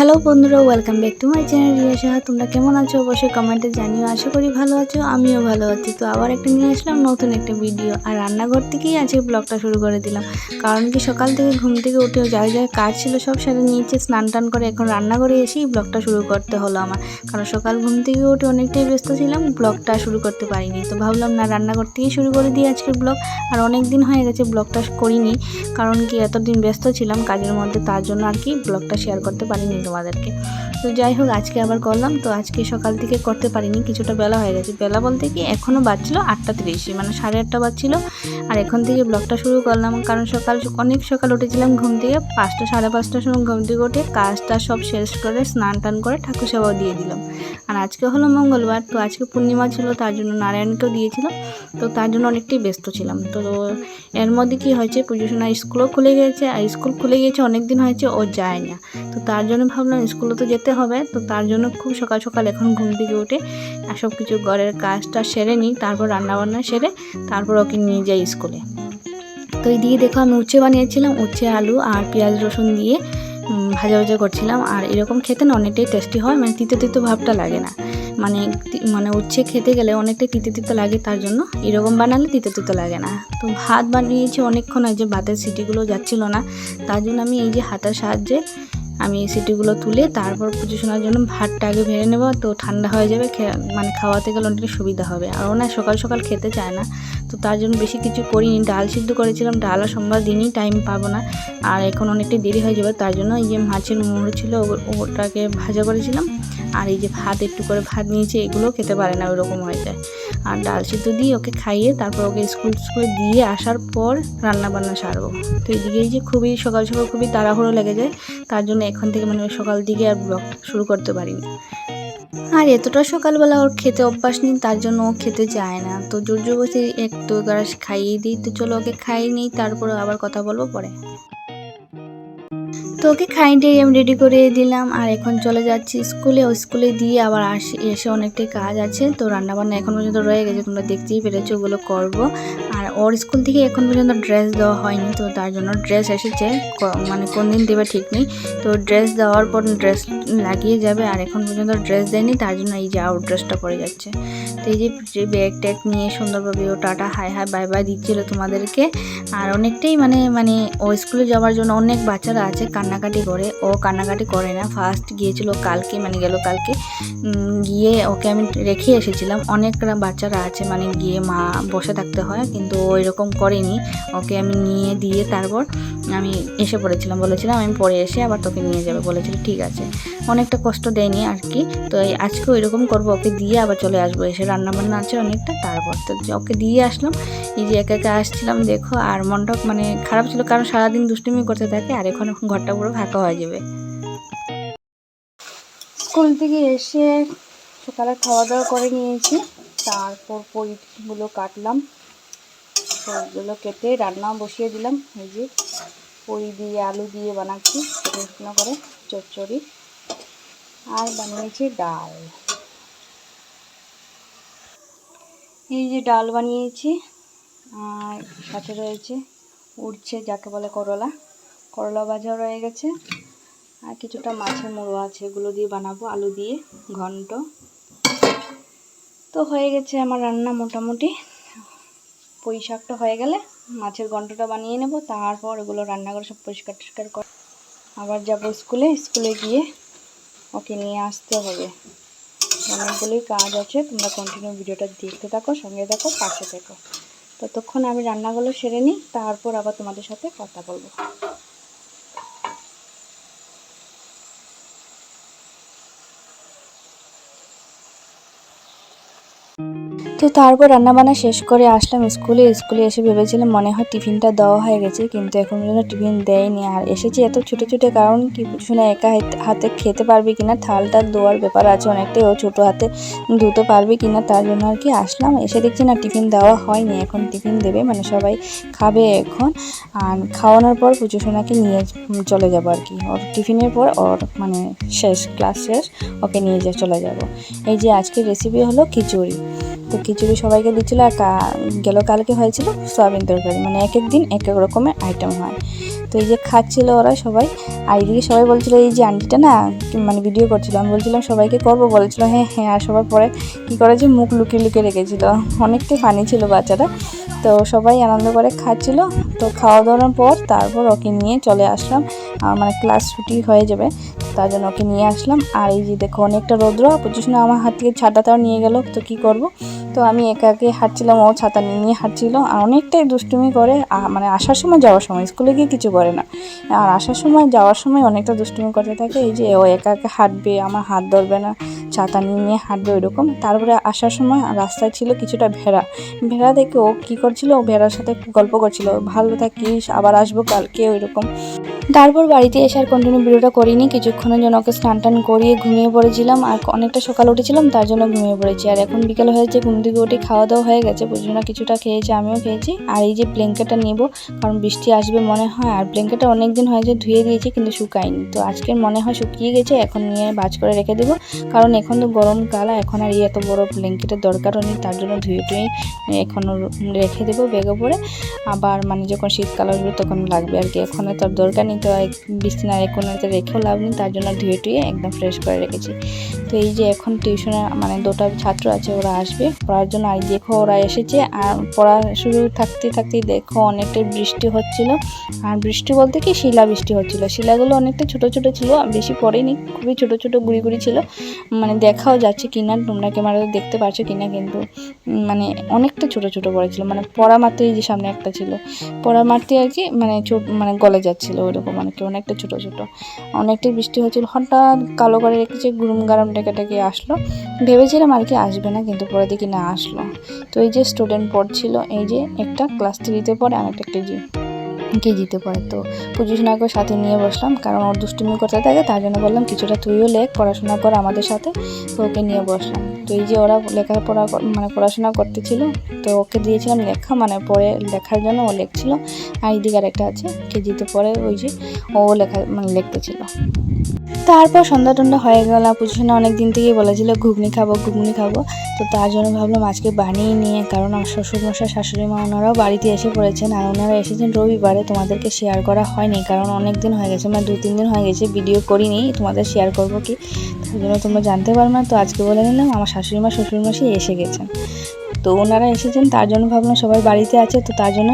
Hello বন্ধুরা, welcome back to my channel Riya. তোমরা কেমন আছো অবশ্যই কমেন্টে জানিও। আশা করি ভালো আছো, আমিও ভালো আছি। তো আবার একটা নিয়ে আসলাম নতুন একটা ভিডিও, আর রান্নাঘর থেকেই আজকে ব্লগটা শুরু করে দিলাম। কারণ কি সকাল থেকে ঘুম থেকে উঠেও যা যা কাজ ছিল সব সেরে নিয়েছে, স্নান টান করে এখন রান্নাঘরে এসেই ব্লগটা শুরু করতে হলো আমার। কারণ সকাল ঘুম থেকে উঠে অনেকটাই ব্যস্ত ছিলাম, ব্লগটা শুরু করতে পারিনি। তো ভাবলাম না, রান্নাঘর থেকেই শুরু করে দিই আজকের ব্লগ। আর অনেক দিন হয়ে গেছে ব্লগটা করিনি, কারণ কি এতদিন ব্যস্ত ছিলাম কাজের মধ্যে, তার জন্য আর কি ব্লগটা শেয়ার করতে পারিনি তোমাদেরকে। তো যাই হোক, আজকে আবার করলাম। তো আজকে সকাল থেকে করতে পারিনি, কিছুটা বেলা হয়ে গেছে। বেলা বলতে কি এখনও বাজছিল 8:30, মানে 8:30 বাজছিল। আর এখন থেকে ব্লগটা শুরু করলাম, কারণ অনেক সকাল উঠেছিলাম ঘুম থেকে। 5টা 5:30টার সময় ঘুম থেকে উঠে কাজটা সব শেষ করে স্নান টান করে ঠাকুর সেবাও দিয়ে দিলাম। আর আজকে হলো মঙ্গলবার, তো আজকে পূর্ণিমা ছিল, তার জন্য নারায়ণকেও দিয়েছিলাম। তো তার জন্য অনেকটাই ব্যস্ত ছিলাম। তো এর মধ্যে কি হয়েছে, পুজোশোনার স্কুলও খুলে গিয়েছে। আর স্কুল খুলে গিয়েছে অনেক দিন হয়েছে, ও যায় না। তো তার জন্য ভাবলাম স্কুলে তো যেতে হবে। তো তার জন্য খুব সকাল সকাল এখন ঘুম থেকে উঠে আর সব কিছু ঘরের কাজটা সেরে নিই, তারপর রান্নাবান্না সেরে তারপর ওকে নিয়ে যাই স্কুলে। তো এই দিয়ে দেখো, আমি উচ্ছে বানিয়েছিলাম, উচ্ছে আলু আর পেঁয়াজ রসুন দিয়ে ভাজা ভাজা করছিলাম। আর এরকম খেতে না অনেকটাই টেস্টি হয়, মানে তিতো তিতো ভাবটা লাগে না। মানে উচ্ছে খেতে গেলে অনেকটাই তিতো তিতো লাগে, তার জন্য এরকম বানালে তিতো তিতো লাগে না। তো ভাত বানিয়েছি অনেকক্ষণ, যে ভাতের সিটিগুলো যাচ্ছিল না, তার জন্য আমি এই যে হাতের সাহায্যে আমি সিটিগুলো তুলে তারপর পজিশনের জন্য ভাতটা আগে ভেড়ে নেব। তো ঠান্ডা হয়ে যাবে, মানে খাওয়াতে গেলে অনেকটা সুবিধা হবে। আর ওনা সকাল সকাল খেতে চায় না, তো তার জন্য বেশি কিছু করিনি। ডাল সিদ্ধ করেছিলাম, ডাল আর সোমবার দিনই টাইম পাবো না, আর এখন অনেকটা দেরি হয়ে যাবে। তার জন্য এই যে মাছের মুড়ো ছিল ওটাকে ভাজা করেছিলাম। আর এই যে ভাত একটু করে ভাত নিয়েছি, এগুলো খেতে পারে না, ওইরকম হয়ে যায়। আর ডাল সিদ্ধ দিয়ে ওকে খাইয়ে তারপর ওকে স্কুল দিয়ে আসার পর রান্না বান্না সারবো। তো এদিকে এই যে খুবই সকাল সকাল খুবই তাড়াহুড়ো লেগে যায়, তার জন্য এখন থেকে মানে সকাল দিকে আর ব্লগ শুরু করতে পারিনি। আর এতটা সকালবেলা ওর খেতে অভ্যাস নেই, তার জন্য ও খেতে চায় না। তো জোর জবরদস্তি এক দু গ্লাস খাইয়ে দিই। তো চলো ওকে খাইয়ে নিই, তারপরে আবার কথা বলবো পরে। তো ওকে খাইয়ে আমি রেডি করে দিলাম, আর এখন চলে যাচ্ছি স্কুলে। ও স্কুলে দিয়ে আবার এসে অনেকটাই কাজ আছে। তো রান্নাবান্না এখন পর্যন্ত রয়ে গেছে, তোমরা দেখতেই পেরেছো, ওগুলো করবো। আর ওর স্কুল থেকে এখন পর্যন্ত ড্রেস দেওয়া হয়নি, তো তার জন্য ড্রেস এসেছে, মানে কোন দিন দেবে ঠিক নেই। তো ড্রেস দেওয়ার পর ড্রেস লাগিয়ে যাবে, আর এখন পর্যন্ত ড্রেস দেয়নি, তার জন্য এই যে আউট ড্রেসটা পরে যাচ্ছে। তো এই যে ব্যাগ ট্যাগ নিয়ে সুন্দরভাবে ও tata hi hi bye bye দিচ্ছিল তোমাদেরকে। আর অনেকটাই মানে ও স্কুলে যাওয়ার জন্য অনেক বাচ্চারা আছে কান্নাকাটি করে, ও কান্নাকাটি করে না। ফার্স্ট গিয়েছিল কালকে, মানে গেল কালকে গিয়ে ওকে আমি রেখে এসেছিলাম। অনেক বাচ্চারা আছে, মানে গিয়ে মা বসে থাকতে হয়, কিন্তু ও এরকম করেনি। ওকে আমি নিয়ে দিয়ে তারপর আমি এসে পড়েছিলাম, বলেছিলাম আমি পরে এসে আবার তোকে নিয়ে যাবে, বলেছিল ঠিক আছে। অনেকটা কষ্ট দেয়নি আর কি। তো আজকেও এরকম করবো, ওকে দিয়ে আবার চলে আসবো, এসে রান্নাবান্না আছে অনেকটা, তারপর তো ওকে দিয়ে আসলাম। এই যে একা একা আসছিলাম দেখো, আর মনটা মানে খারাপ ছিল, কারণ সারাদিন দুষ্টুমি করতে থাকে, আর এখন ঘরটা পুরো ফাঁকা হয়ে যাবে। স্কুল থেকে এসে সকালে খাওয়া দাওয়া করে নিয়েছি, তারপর পরিগুলো কাটলাম, সবগুলো কেটে রান্না বসিয়ে দিলাম। এই যে পরি দিয়ে আলু দিয়ে বানাচ্ছি শুকনো করে চচ্চড়ি, আর বানিয়েছি ডাল। এই যে ডাল বানিয়েছি, আর সাথে রয়েছে উঠছে যাকে বলে করলা, করলা ভাজা রয়ে গেছে, আর কিছুটা মাছের মুড়ো আছে, এগুলো দিয়ে বানাবো আলু দিয়ে ঘন্ট। তো হয়ে গেছে আমার রান্না মোটামুটি। পুঁই শাকটা হয়ে গেলে মাছের ঘন্টটা বানিয়ে নেব, তারপর এগুলো রান্না করে সব পরিষ্কার টরিষ্কার করে আবার যাব স্কুলে। স্কুলে গিয়ে ওকে নিয়ে আসতে হবে, অনেকগুলোই কাজ আছে। তোমরা কন্টিনিউ ভিডিওটা দেখতে থাকো, সঙ্গে থাকো, পাশে থেকো। ততক্ষণ আমি রান্নাগুলো সেরে নিই, তারপর আবার তোমাদের সাথে কথা বলবো। তো তারপর রান্নাবান্না শেষ করে আসলাম স্কুলে এসে ভেবেছিলাম মনে হয় টিফিনটা দেওয়া হয়ে গেছে, কিন্তু এখন পর্যন্ত টিফিন দেয়নি। আর এসেছি এত ছোটো ছোটো, কারণ কি শুনে একা হাতে খেতে পারবে কিনা, থালটা ধোয়ার ব্যাপার আছে অনেকটাই, ও ছোটো হাতে ধুতে পারবে কিনা, তার জন্য আর কি আসলাম। এসে দেখছি না টিফিন দেওয়া হয়নি, এখন টিফিন দেবে, মানে সবাই খাবে এখন। আর খাওয়ানোর পর পুজোসোনাকে নিয়ে চলে যাবো আর কি, ওর টিফিনের পর ওর মানে ক্লাস শেষ, ওকে নিয়ে চলে যাব। এই যে আজকের রেসিপি হলো খিচুড়ি। তো খিচুড়ি সবাইকে দিচ্ছিলো, আর কালকে হয়েছিল সয়াবিন তরকারি, মানে এক এক দিন এক এক রকমের আইটেম হয়। তো এই যে খাচ্ছিল ওরা সবাই। আর এইদিকে সবাই বলছিল এই যে আন্টিটা না মানে ভিডিও করছিল, আমি বলছিলাম সবাইকে করবো, বলেছিল হ্যাঁ হ্যাঁ। আর সবার পরে কী করেছে মুখ লুকিয়ে লুকিয়ে রেখেছিল, অনেকটাই ফানি ছিল বাচ্চাটা। তো সবাই আনন্দ করে খাচ্ছিল। তো খাওয়া দাওয়ার পর তারপর ওকে নিয়ে চলে আসলাম, মানে ক্লাস ছুটি হয়ে যাবে তার জন্য ওকে নিয়ে আসলাম। আর এই যে দেখো অনেকটা রৌদ্র, বুঝছিস না, আমার হাত থেকে ছাতাটাও নিয়ে গেল, তো কি করব। তো আমি একা একে হাঁটছিলাম, ও ছাতা নিয়ে হাঁটছিল আর অনেকটাই দুষ্টুমি করে, মানে আসার সময় যাওয়ার সময়, স্কুলে গিয়ে কিছু করে না, আর আসার সময় যাওয়ার সময় অনেকটা দুষ্টুমি করতে থাকে। এই যে ও একা একা হাঁটবে, আমার হাত ধরবে না, ছাতা নিয়ে হাঁটবে ওই রকম। তারপরে আসার সময় রাস্তায় ছিল কিছুটা ভেড়া দেখে ও কী করছিল, ও ভেড়ার সাথে গল্প করছিল, ভালো থাকিস আবার আসবো কালকে ওই রকম। তারপর বাড়িতে এসে আর কন্টিনিউ ভিডিওটা করিনি, কিছুক্ষণের জন্য ওকে স্নান টান করিয়ে ঘুমিয়ে পড়েছিলাম। আর অনেকটা সকালে উঠেছিলাম তার জন্য ঘুমিয়ে পড়েছি। আর এখন বিকেল হয়েছে, ঘুম থেকে উঠে খাওয়া দাওয়া হয়ে গেছে, বুঝলো না কিছুটা খেয়েছি, আমিও খেয়েছি। আর এই যে ব্ল্যাঙ্কেটটা নিব, কারণ বৃষ্টি আসবে মনে হয়। আর ব্ল্যাঙ্কেটটা অনেক দিন হয়েছে ধুয়ে দিয়েছি কিন্তু শুকায়নি, তো আজকের মনে হয় শুকিয়ে গেছে, এখন নিয়ে ভাঁজ করে রেখে দেবো। কারণ এখন তো গরমকাল, এখন আর এত বড় ব্ল্যাঙ্কেটের দরকারও নেই, তার জন্য ধুয়ে টুয়ে এখনও রেখে দেবো ব্যাগে পরে। আবার মানে যখন শীতকাল আসবে তখন লাগবে আর কি, এখন তো আর দরকার নেই, তো বিছানার এক কোণাতে রেখেও লাভ নেই, তার জন্য ধুয়ে টুয়ে একদম ফ্রেশ করে রেখেছি। তো এই যে এখন টিউশনে মানে দুটো ছাত্র আছে, ওরা আসবে পড়ার জন্য। আর দেখো ওরা এসেছে, আর পড়া শুরু থাকতেই দেখো অনেকটাই বৃষ্টি হচ্ছিল। আর বৃষ্টি বলতে কি শিলা বৃষ্টি হচ্ছিল, শিলাগুলো অনেকটা ছোট ছোট ছিল, বেশি পড়েনি, খুবই ছোট ছোট গুড়ি গুড়ি ছিল, মানে দেখাও যাচ্ছে কিনা, তোমরা ক্যামেরাতে দেখতে পাচ্ছ কিনা, কিন্তু মানে অনেকটা ছোট ছোট পড়েছিল, মানে পড়া মাত্রই যে সামনে একটা ছিল, পড়া মারতে আর কি মানে মানে গলে যাচ্ছিল ওইরকম, মানে কি অনেকটা ছোট ছোট, অনেকটাই বৃষ্টি হচ্ছিল। হঠাৎ কালো করে রেখেছে, গুরুম গারাম ডেকে ডেকে আসলো, ভেবেছিলাম আর কি আসবে না, কিন্তু পরে দেখি না আসলো। তো এই যে স্টুডেন্ট পড়ছিল, এই যে একটা ক্লাস 3-তে পড়ে আর একটা কেজিতে পড়ে। তো পুজোশোনাকে সাথে নিয়ে বসলাম, কারণ ওর দুষ্টুমি করতে থাকে, তার জন্য বললাম কিছুটা তুইও লেখ, পড়াশোনা কর আমাদের সাথে, তো ওকে নিয়ে বসলাম। তো এই যে ওরা লেখাপড়া মানে পড়াশোনা করতেছিল, তো ওকে দিয়েছিলাম লেখা, মানে পড়ে লেখার জন্য ও লিখছিল। আর এইদিকে আরেকটা আছে কেজিতে পড়ে, ওই যে ও লেখা মানে লিখতেছিল। তারপর সন্ধ্যা টন্ধ্যা হয়ে গেল, পুজোশোনা অনেক দিন থেকেই বলেছিল ঘুগনি খাবো, তো তার জন্য ভাবলাম আজকে বানিয়ে নিয়ে, কারণ আমার শ্বশুরমশাই শাশুড়ি মা ওনারাও বাড়িতে এসে পড়েছেন, আর ওনারা এসেছেন রবিবারে, তোমাদেরকে শেয়ার করা হয়নি, কারণ অনেক দিন হয়ে গেছে, মানে 2-3 দিন হয়ে গেছে ভিডিও করিনি, তোমাদের শেয়ার করবো কি, তার জন্য তোমরা জানতে পারো না। তো আজকে বলে নিলাম আমার শাশুড়ি মা শ্বশুরমশাই এসে গেছেন, তো ওনারা এসেছেন, তার জন্য ভাবলাম সবাই বাড়িতে আছে, তো তার জন্য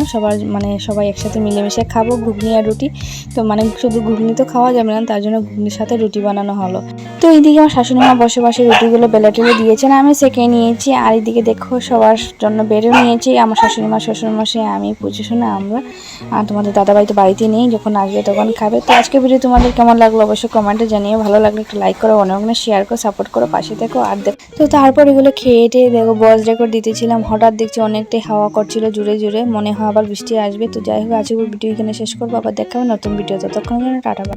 সবাই একসাথে মিলেমিশে খাবো ঘুগনি আর রুটি। তো মানে শুধু ঘুগনি তো খাওয়া যাবে না, তার জন্য ঘুগনির সাথে রুটি বানানো হলো। তো এইদিকে আমার শাশুড়ি মা বসে বসে রুটিগুলো বেলে টেলে দিয়েছেন, আমি সেঁকে নিয়েছি। আর এইদিকে দেখো সবার জন্য বেড়েও নিয়েছি, আমার শাশুড়ি মা, শ্বশুরমশাই, আমি, পুজোশোনা, আমরা। আর তোমাদের দাদাভাই তো বাড়িতে নেই, যখন আসবে তখন খাবে। তো আজকে ভিডিও তোমাদের কেমন লাগলো অবশ্যই কমেন্টে জানিয়ে, ভালো লাগলে একটু লাইক করো, অনেক শেয়ার করো, সাপোর্ট করো, পাশে থেকো। আর তো তারপর এগুলো খেয়ে টেয়ে দেখো ভয়েস রেকর্ড দিতেছিলাম, হঠাৎ দেখছি অনেকটাই হাওয়া করছিল জুড়ে জুড়ে, মনে হয় আবার বৃষ্টি আসবে। তো যাই হোক আজকে ভিডিও এখানে শেষ করবো, আবার দেখা হবে নতুন ভিডিও, ততক্ষণ টাটা।